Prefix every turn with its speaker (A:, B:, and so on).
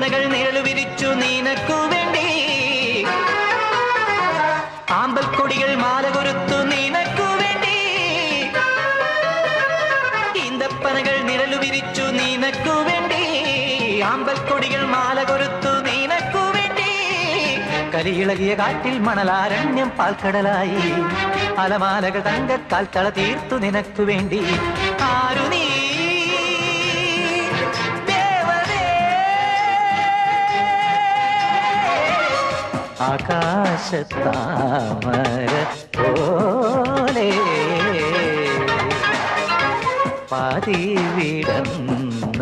A: ഈന്തപ്പനകൾ നിഴലു വിരിച്ചു നിനക്കു വേണ്ടി ആമ്പൽക്കൊടികൾ മാല കൊരുത്തു നിനക്കു വേണ്ടി ഈന്തപ്പനകൾ നിഴലു വിരിച്ചു നിനക്കു വേണ്ടി ആമ്പൽക്കൊടികൾ മാല കൊരുത്തു നിനക്കു വേണ്ടി കലിയിളകിയ കാറ്റിൽ മണലാരണ്യം പാൽക്കടലായി അലമാലകൾ തങ്കക്കാൽത്തള തീർത്തു നിനക്കു വേണ്ടി ആരു നീ ആകാശത്താമര പോലെ പാതി വിടന്ന